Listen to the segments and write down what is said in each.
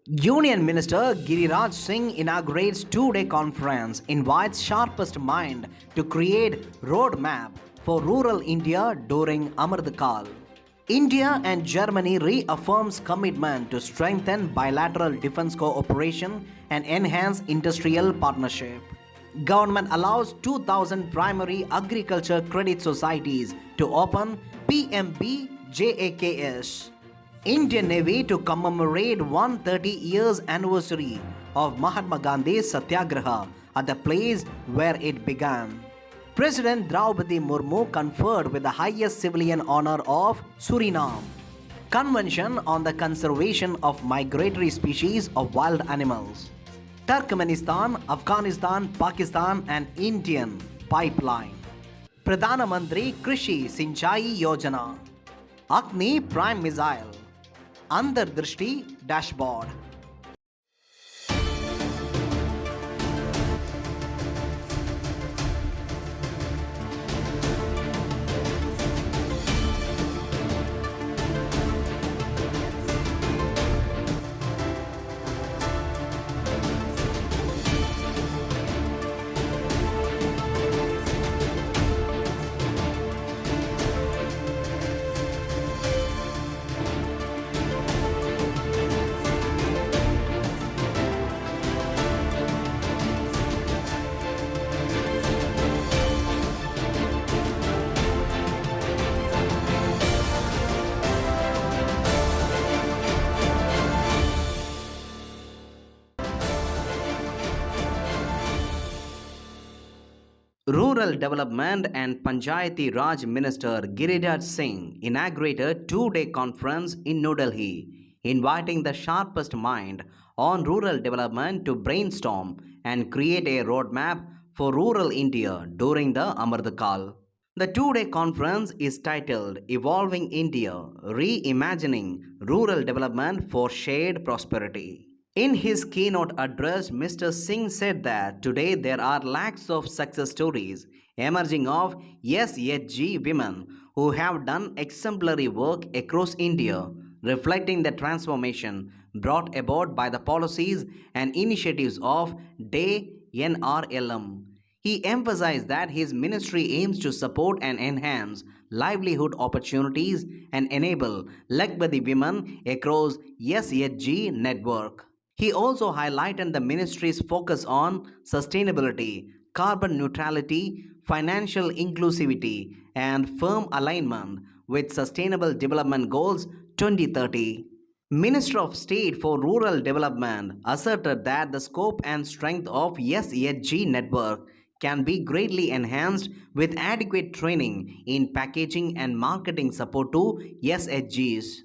Union Minister Giriraj Singh inaugurates two-day conference, invites sharpest mind to create roadmap for rural India during Amrit. India and Germany reaffirms commitment to strengthen bilateral defense cooperation and enhance industrial partnership. Government allows 2,000 primary agriculture credit societies to open PMBJAKS. Indian Navy to commemorate 130 years anniversary of Mahatma Gandhi's Satyagraha at the place where it began. President Draupadi Murmu conferred with the highest civilian honor of Suriname. Convention on the Conservation of Migratory Species of Wild Animals. Turkmenistan, Afghanistan, Pakistan and Indian pipeline. Pradhanmantri Krishi Sinchai Yojana. Agni Prime Missile. Andardrashti Dashboard. Rural Development and Panchayati Raj Minister Giriraj Singh inaugurated two-day conference in New Delhi, inviting the sharpest mind on rural development to brainstorm and create a roadmap for rural India during the Amrit. The two-day conference is titled Evolving India, Reimagining Rural Development for Shared Prosperity. In his keynote address, Mr. Singh said that today there are lakhs of success stories emerging of SHG women who have done exemplary work across India, reflecting the transformation brought about by the policies and initiatives of DAY NRLM. He emphasized that his ministry aims to support and enhance livelihood opportunities and enable Lakhpati women across SHG network. He also highlighted the ministry's focus on sustainability, carbon neutrality, financial inclusivity, and firm alignment with Sustainable Development Goals 2030. Minister of State for Rural Development asserted that the scope and strength of SHG network can be greatly enhanced with adequate training in packaging and marketing support to SHGs.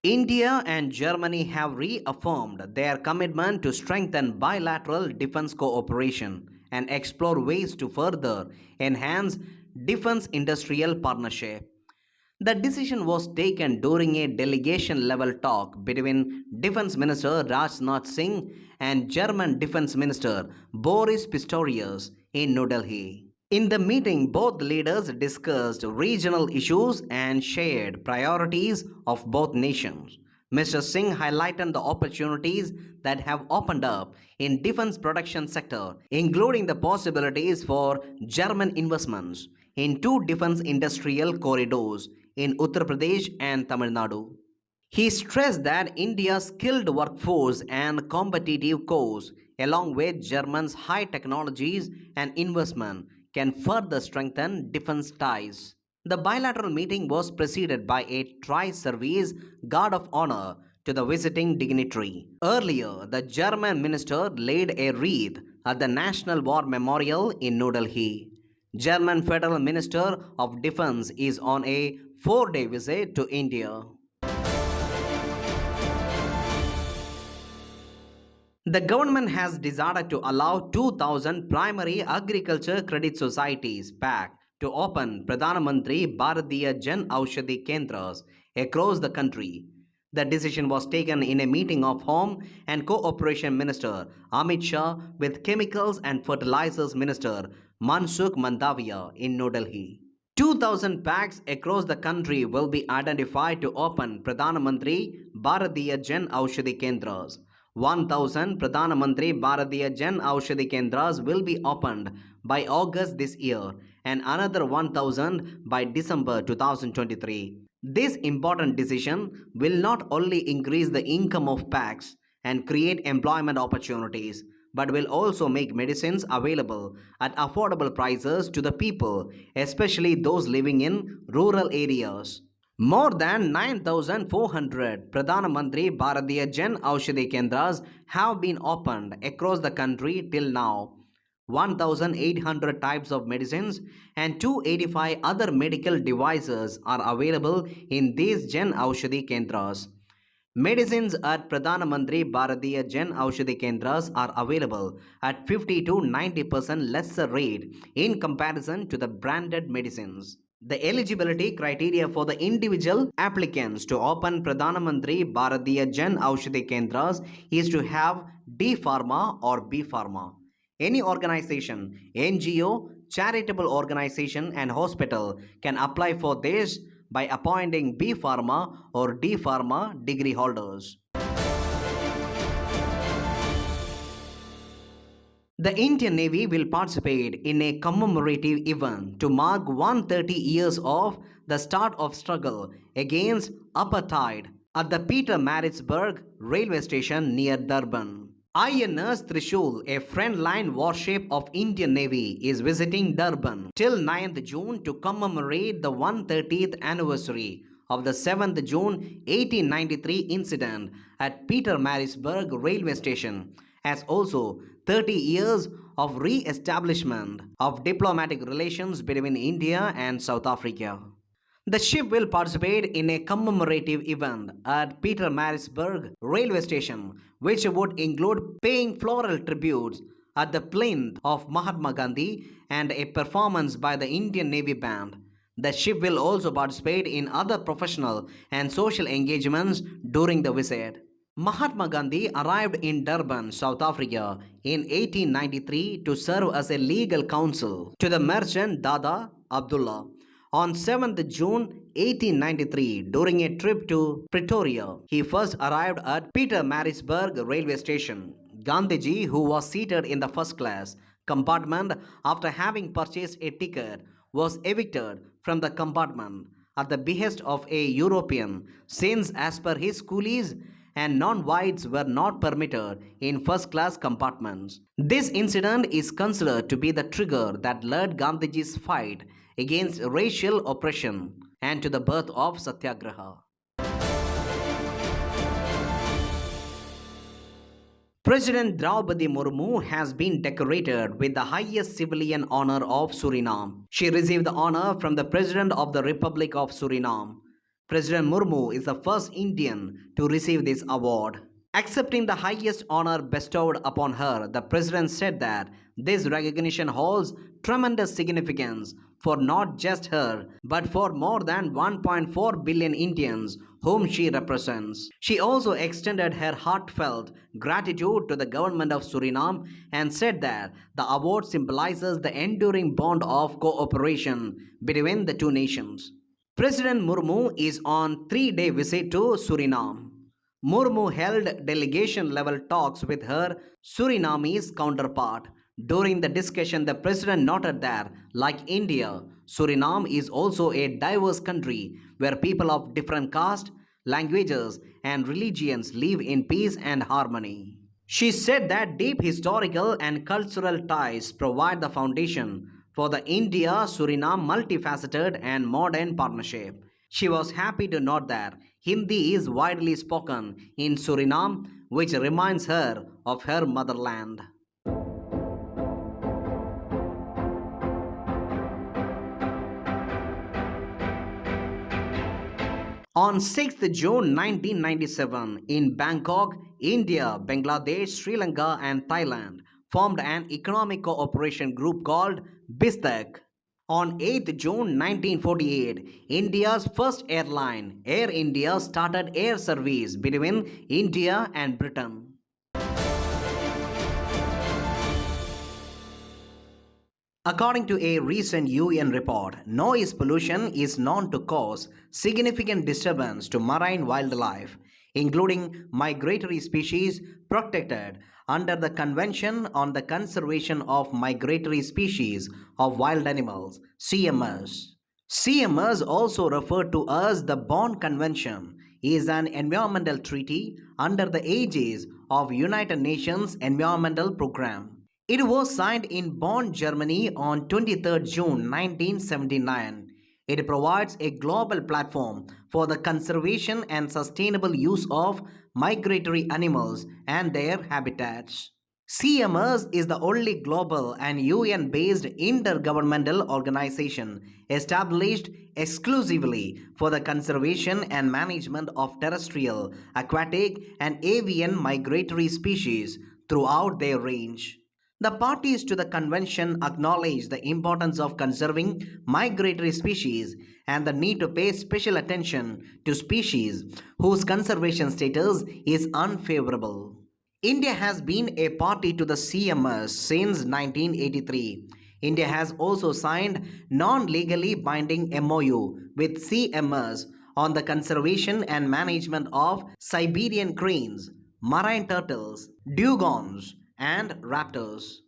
India and Germany have reaffirmed their commitment to strengthen bilateral defense cooperation and explore ways to further enhance defense industrial partnership. The decision was taken during a delegation level talk between Defense Minister Rajnath Singh and German Defense Minister Boris Pistorius in New Delhi. In the meeting, both leaders discussed regional issues and shared priorities of both nations. Mr. Singh highlighted the opportunities that have opened up in defense production sector, including the possibilities for German investments in two defense industrial corridors in Uttar Pradesh and Tamil Nadu. He stressed that India's skilled workforce and competitive course, along with Germany's high technologies and investment, can further strengthen defense ties. The bilateral meeting was preceded by a tri-service guard of honor to the visiting dignitary. Earlier, the German minister laid a wreath at the National War Memorial in New Delhi. German Federal Minister of Defense is on a 4-day visit to India. The government has decided to allow 2,000 primary agriculture credit societies back to open Pradhanmantri Bharati Jan Aushadhi Kendras across the country. The decision was taken in a meeting of Home and Cooperation Minister Amit Shah with Chemicals and Fertilizers Minister Mansukh Mandavia in New Delhi. 2,000 packs across the country will be identified to open Pradhanmantri Bharati Jan Aushadhi Kendras. 1,000 Pradhanmantri Bharati Jan Aushadhi Kendras will be opened by August this year and another 1,000 by December 2023. This important decision will not only increase the income of packs and create employment opportunities but will also make medicines available at affordable prices to the people, especially those living in rural areas. More than 9,400 Pradhan Mantri Bharatiya Jan Aushadhi Kendras have been opened across the country till now. 1,800 types of medicines and 285 other medical devices are available in these Jan Aushadhi Kendras. Medicines at Pradhan Mantri Bharatiya Jan Aushadhi Kendras are available at 50 to 90% lesser rate in comparison to the branded medicines. The eligibility criteria for the individual applicants to open Pradhan Mantri Bharatiya Jan Aushadhi Kendras is to have D Pharma or B Pharma. Any organization, NGO, charitable organization and hospital can apply for this by appointing B Pharma or D Pharma degree holders. The Indian Navy will participate in a commemorative event to mark 130 years of the start of struggle against apartheid at the Pietermaritzburg railway station near Durban. INS Trishul, a friendline warship of Indian Navy, is visiting Durban till 9th June to commemorate the 130th anniversary of the 7th June 1893 incident at Pietermaritzburg railway station, as also 30 years of re-establishment of diplomatic relations between India and South Africa. The ship will participate in a commemorative event at Pietermaritzburg railway station, which would include paying floral tributes at the plinth of Mahatma Gandhi and a performance by the Indian Navy Band. The ship will also participate in other professional and social engagements during the visit. Mahatma Gandhi arrived in Durban, South Africa in 1893 to serve as a legal counsel to the merchant Dada Abdullah. On 7th June 1893, during a trip to Pretoria, he first arrived at Pietermaritzburg railway station. Gandhiji, who was seated in the first class compartment after having purchased a ticket, was evicted from the compartment at the behest of a European, since as per his coolies and non-whites were not permitted in first-class compartments. This incident is considered to be the trigger that led Gandhiji's fight against racial oppression and to the birth of Satyagraha. President Draupadi Murmu has been decorated with the highest civilian honor of Suriname. She received the honor from the President of the Republic of Suriname. President Murmu is the first Indian to receive this award. Accepting the highest honor bestowed upon her, the President said that this recognition holds tremendous significance for not just her, but for more than 1.4 billion Indians whom she represents. She also extended her heartfelt gratitude to the government of Suriname and said that the award symbolizes the enduring bond of cooperation between the two nations. President Murmu is on 3-day visit to Suriname. Murmu held delegation-level talks with her Surinamese counterpart. During the discussion, the president noted that, like India, Suriname is also a diverse country where people of different castes, languages, and religions live in peace and harmony. She said that deep historical and cultural ties provide the foundation for the India-Suriname multifaceted and modern partnership. She was happy to note that Hindi is widely spoken in Suriname, which reminds her of her motherland. On 6th June 1997, in Bangkok, India, Bangladesh, Sri Lanka, and Thailand formed an economic cooperation group called Ballistic. On 8th June 1948, India's first airline, Air India, started air service between India and Britain. According to a recent UN report, noise pollution is known to cause significant disturbance to marine wildlife, including migratory species protected under the Convention on the Conservation of Migratory Species of Wild Animals, CMS. CMS, also referred to as the Bonn Convention, is an environmental treaty under the aegis of United Nations Environmental Programme. It was signed in Bonn, Germany on 23rd June 1979. It provides a global platform for the conservation and sustainable use of migratory animals and their habitats. CMS is the only global and UN based intergovernmental organization established exclusively for the conservation and management of terrestrial, aquatic, and avian migratory species throughout their range. The parties to the convention acknowledge the importance of conserving migratory species and the need to pay special attention to species whose conservation status is unfavorable. India has been a party to the CMS since 1983. India has also signed non-legally binding MOU with CMS on the conservation and management of Siberian cranes, marine turtles, dugongs, and raptors.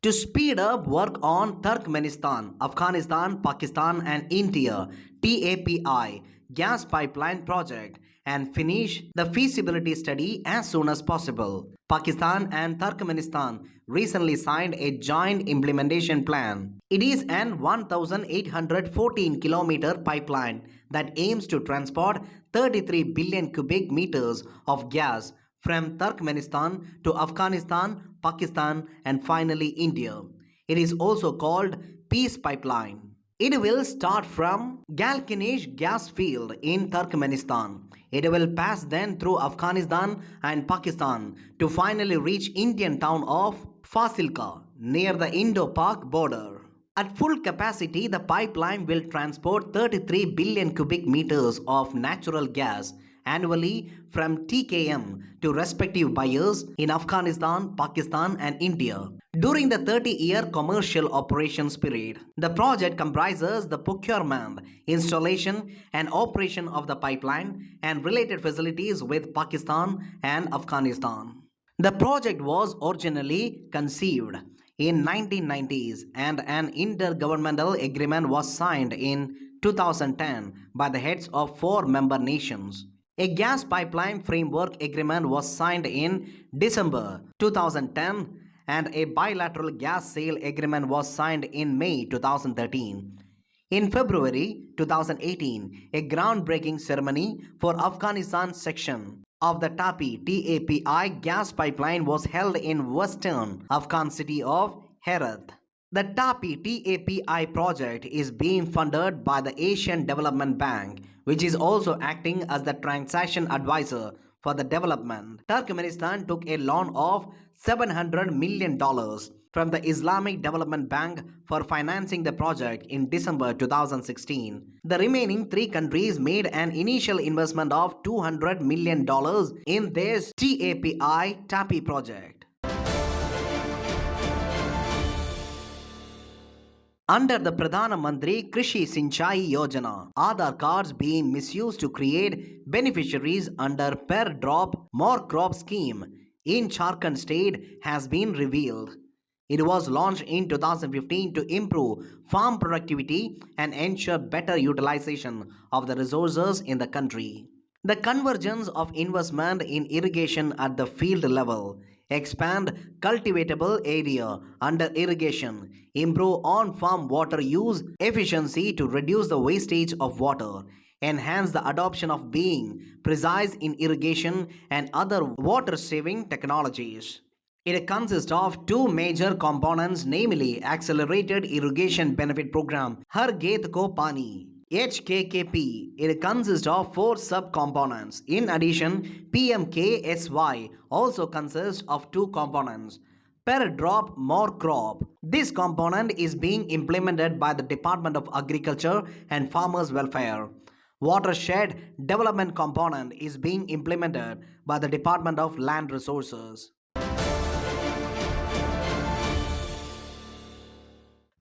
To speed up work on Turkmenistan, Afghanistan, Pakistan, and India TAPI gas pipeline project and finish the feasibility study as soon as possible. Pakistan and Turkmenistan recently signed a joint implementation plan. It is an 1,814-kilometer pipeline that aims to transport 33 billion cubic meters of gas from Turkmenistan to Afghanistan, Pakistan, and finally India. It is also called Peace Pipeline. It will start from Galkanish gas field in Turkmenistan. It will pass then through Afghanistan and Pakistan to finally reach Indian town of Fasilka near the Indo-Pak border. At full capacity, the pipeline will transport 33 billion cubic meters of natural gas annually from TKM to respective buyers in Afghanistan, Pakistan, and India. During the 30-year commercial operations period, the project comprises the procurement, installation, and operation of the pipeline and related facilities with Pakistan and Afghanistan. The project was originally conceived in 1990s and an intergovernmental agreement was signed in 2010 by the heads of 4 member nations. A gas pipeline framework agreement was signed in December 2010 and a bilateral gas sale agreement was signed in May 2013. In February 2018, a groundbreaking ceremony for Afghanistan section of the TAPI gas pipeline was held in western Afghan city of Herat. The TAPI project is being funded by the Asian Development Bank, which is also acting as the transaction advisor for the development. Turkmenistan took a loan of $700 million from the Islamic Development Bank for financing the project in December 2016. The remaining 3 countries made an initial investment of $200 million in this TAPI project. Under the Pradhanmantri Krishi Sinchai Yojana, Aadhaar cards being misused to create beneficiaries under per drop more crop scheme in Jharkhand state has been revealed. It was launched in 2015 to improve farm productivity and ensure better utilization of the resources in the country. The convergence of investment in irrigation at the field level, expand cultivatable area under irrigation, improve on-farm water use efficiency to reduce the wastage of water, enhance the adoption of being precise in irrigation and other water-saving technologies. It consists of 2 major components, namely Accelerated Irrigation Benefit Program Har Khet Ko Pani HKKP. It consists of 4 sub-components. In addition, PMKSY also consists of 2 components. Per drop more crop. This component is being implemented by the Department of Agriculture and Farmers Welfare. Watershed development component is being implemented by the Department of Land Resources.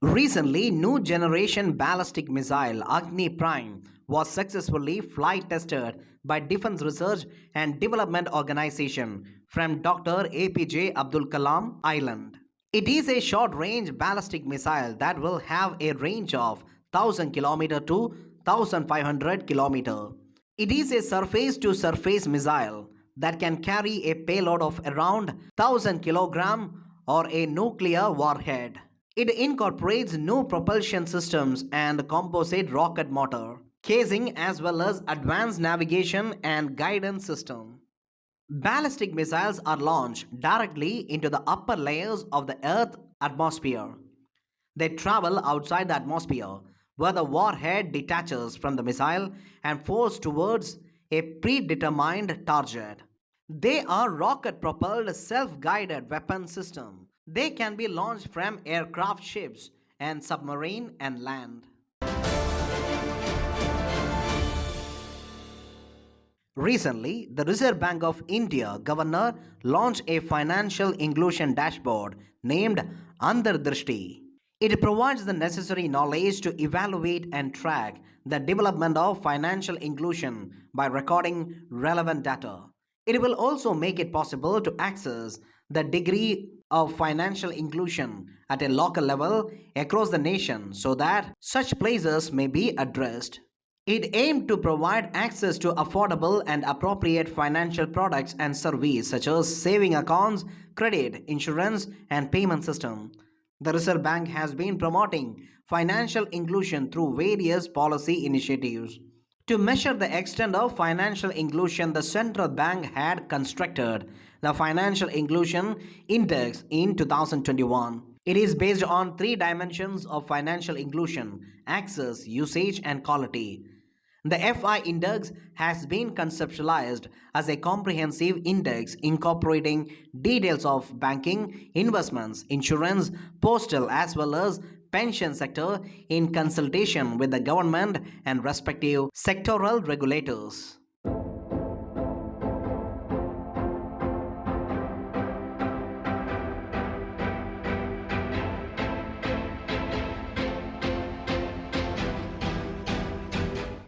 Recently, new generation ballistic missile Agni Prime was successfully flight tested by Defense Research and Development Organization from Dr. APJ Abdul Kalam Island. It is a short-range ballistic missile that will have a range of 1000 km to 1500 km. It is a surface-to-surface missile that can carry a payload of around 1000 kg or a nuclear warhead. It incorporates new propulsion systems and composite rocket motor, casing as well as advanced navigation and guidance system. Ballistic missiles are launched directly into the upper layers of the Earth's atmosphere. They travel outside the atmosphere, where the warhead detaches from the missile and falls towards a predetermined target. They are rocket-propelled self-guided weapon system. They can be launched from aircraft, ships, and submarine and land. Recently, the Reserve Bank of India governor launched a financial inclusion dashboard named Andardrashti. It provides the necessary knowledge to evaluate and track the development of financial inclusion by recording relevant data. It will also make it possible to access the degree of financial inclusion at a local level across the nation so that such places may be addressed. It aimed to provide access to affordable and appropriate financial products and services such as saving accounts, credit, insurance, and payment system. The Reserve Bank has been promoting financial inclusion through various policy initiatives. To measure the extent of financial inclusion, the central bank had constructed the Financial Inclusion Index in 2021. It is based on three dimensions of financial inclusion: access, usage, and quality. The FI index has been conceptualized as a comprehensive index incorporating details of banking, investments, insurance, postal, as well as pension sector in consultation with the government and respective sectoral regulators.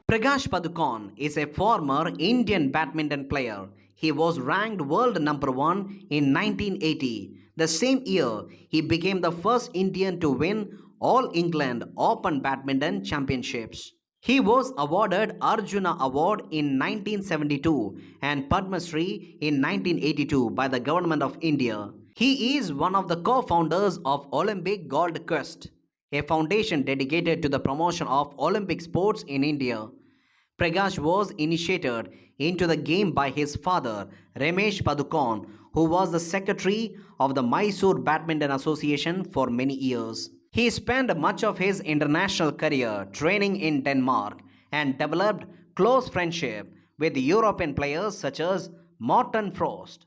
Prakash Padukone is a former Indian badminton player. He was ranked world number 1 in 1980. The same year, he became the first Indian to win All England Open Badminton Championships. He was awarded Arjuna Award in 1972 and Padma Shri in 1982 by the Government of India. He is one of the co-founders of Olympic Gold Quest, a foundation dedicated to the promotion of Olympic sports in India. Prakash was initiated into the game by his father, Ramesh Padukone, who was the secretary of the Mysore Badminton Association for many years. He spent much of his international career training in Denmark and developed close friendship with European players such as Morten Frost.